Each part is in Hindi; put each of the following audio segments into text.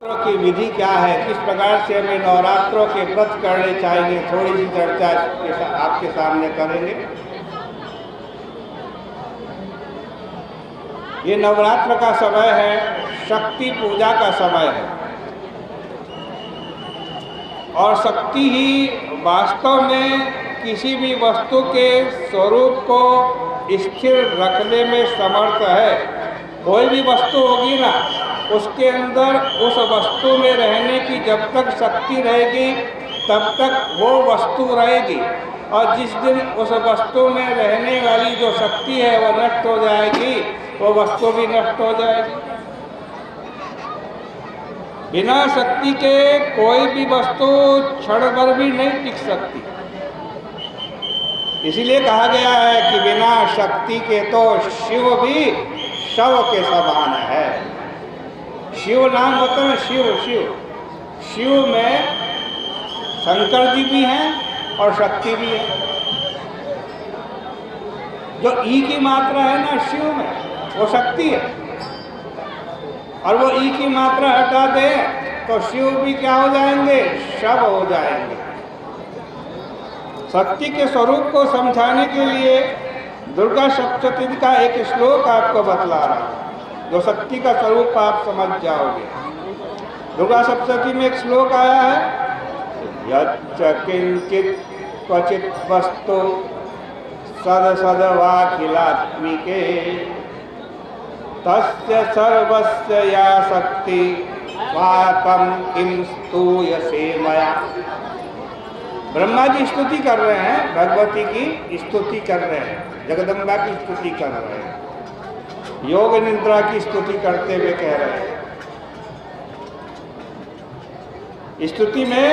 की विधि क्या है, किस प्रकार से हमें नवरात्रों के व्रत करने चाहिए, थोड़ी सी चर्चा आपके सामने करेंगे। ये नवरात्र का समय है, शक्ति पूजा का समय है और शक्ति ही वास्तव में किसी भी वस्तु के स्वरूप को स्थिर रखने में समर्थ है। कोई भी वस्तु होगी ना, उसके अंदर उस वस्तु में रहने की जब तक शक्ति रहेगी तब तक वो वस्तु रहेगी, और जिस दिन उस वस्तु में रहने वाली जो शक्ति है वो नष्ट हो जाएगी, वो वस्तु भी नष्ट हो जाएगी। बिना शक्ति के कोई भी वस्तु क्षण भर भी नहीं टिक सकती। इसीलिए कहा गया है कि बिना शक्ति के तो शिव भी शव के समान है। शिव नाम होता है शिव। शिव शिव में शंकर जी भी हैं और शक्ति भी है। जो ई की मात्रा है ना शिव में, वो शक्ति है, और वो ई की मात्रा हटा दें तो शिव भी क्या हो जाएंगे, शव हो जाएंगे। शक्ति के स्वरूप को समझाने के लिए दुर्गा सप्तशती का एक श्लोक आपको बतला रहा हूँ, जो शक्ति का स्वरूप आप समझ जाओगे। दुर्गा सप्तशती में एक श्लोक आया है, यच्च किंचित क्वचित वस्तु सद सदवाखिलात्मिके तस्य सर्वस्य या शक्ति स्वातम किम स्तूयसे मया। ब्रह्मा जी स्तुति कर रहे हैं, भगवती की स्तुति कर रहे हैं, जगदम्बा की स्तुति कर रहे हैं, योग निद्रा की स्तुति करते हुए कह रहे हैं। स्तुति में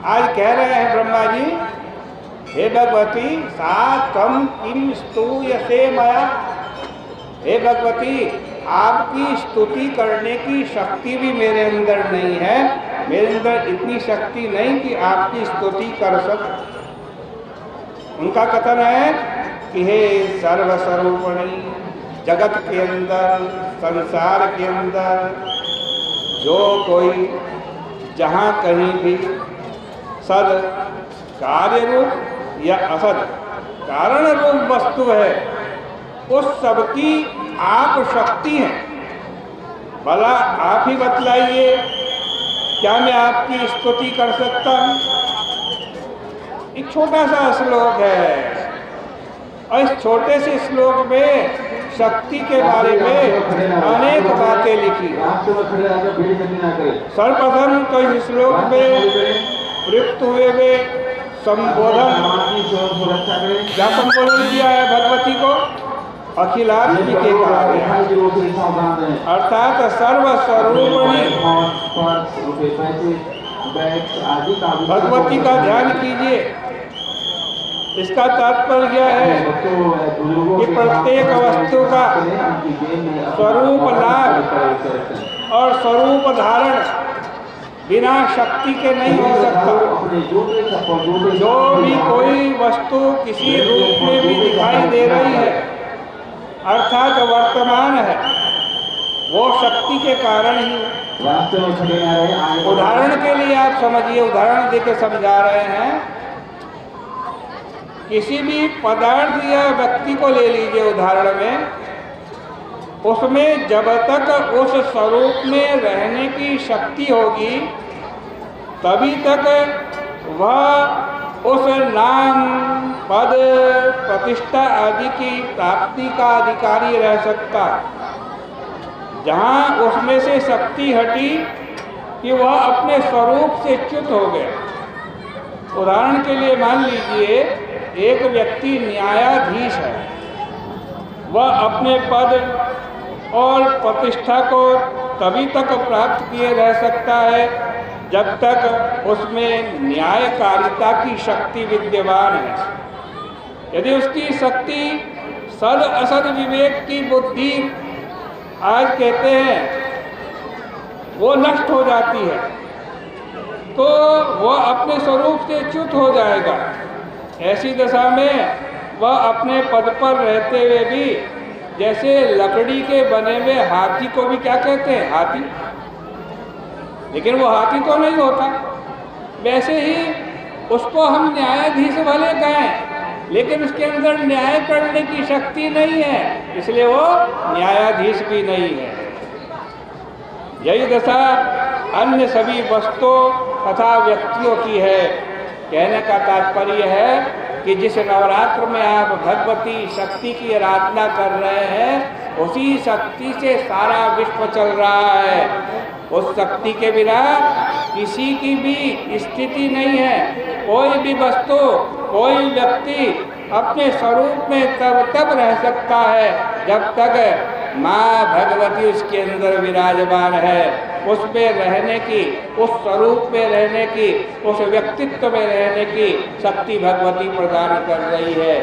आज कह रहे हैं ब्रह्मा जी, हे भगवती सा तम किम स्तूयसे मया। हे भगवती, आपकी स्तुति करने की शक्ति भी मेरे अंदर नहीं है, मेरे अंदर इतनी शक्ति नहीं कि आपकी स्तुति कर सकूं। उनका कथन है कि हे सर्वस्वरूपिणी, जगत के अंदर, संसार के अंदर जो कोई जहाँ कहीं भी सद कार्य रूप या असद कारण रूप वस्तु है, उस सबकी आप शक्ति हैं। भला आप ही बतलाइए, क्या मैं आपकी स्तुति कर सकता हूँ? एक छोटा सा श्लोक है, और इस छोटे से श्लोक में शक्ति के बारे में अनेक बातें लिखी। सर्वप्रथम तो इस श्लोक में प्रयुक्त हुए वे संबोधन, क्या संबोधन किया है भगवती को? अखिलात्मिके कहा गया, अर्थात सर्वस्वरूपिणी। भगवती का ध्यान कीजिए। इसका तात्पर्य है कि प्रत्येक वस्तु का स्वरूप लाभ और स्वरूप धारण बिना शक्ति के नहीं हो सकता। जो भी कोई वस्तु किसी रूप में भी दिखाई दे रही है, अर्थात वर्तमान है, वो शक्ति के कारण ही। उदाहरण के लिए आप समझिए, उदाहरण देके समझा रहे हैं। किसी भी पदार्थ या व्यक्ति को ले लीजिए उदाहरण में, उसमें जब तक उस स्वरूप में रहने की शक्ति होगी तभी तक वह उस नाम, पद, प्रतिष्ठा आदि की प्राप्ति का अधिकारी रह सकता। जहाँ उसमें से शक्ति हटी कि वह अपने स्वरूप से च्युत हो गया। उदाहरण के लिए मान लीजिए, एक व्यक्ति न्यायाधीश है, वह अपने पद और प्रतिष्ठा को तभी तक प्राप्त किए रह सकता है जब तक उसमें न्यायकारिता की शक्ति विद्यमान है। यदि उसकी शक्ति सद असद विवेक की बुद्धि, आज कहते हैं, वो नष्ट हो जाती है, तो वह अपने स्वरूप से च्युत हो जाएगा। ऐसी दशा में वह अपने पद पर रहते हुए भी जैसे लकड़ी के बने हुए हाथी को भी क्या कहते हैं, हाथी, लेकिन वो हाथी तो नहीं होता। वैसे ही उसको हम न्यायाधीश भले कहें, लेकिन उसके अंदर न्याय करने की शक्ति नहीं है, इसलिए वो न्यायाधीश भी नहीं है। यही दशा अन्य सभी वस्तुओं तथा व्यक्तियों की है। कहने का तात्पर्य है कि जिस नवरात्र में आप भगवती शक्ति की आराधना कर रहे हैं, उसी शक्ति से सारा विश्व चल रहा है। उस शक्ति के बिना किसी की भी स्थिति नहीं है। कोई भी वस्तु, कोई व्यक्ति अपने स्वरूप में तब रह सकता है जब तक माँ भगवती उसके अंदर विराजमान है। उसमें रहने की, उस स्वरूप में रहने की, उस व्यक्तित्व में रहने की शक्ति भगवती प्रदान कर रही है।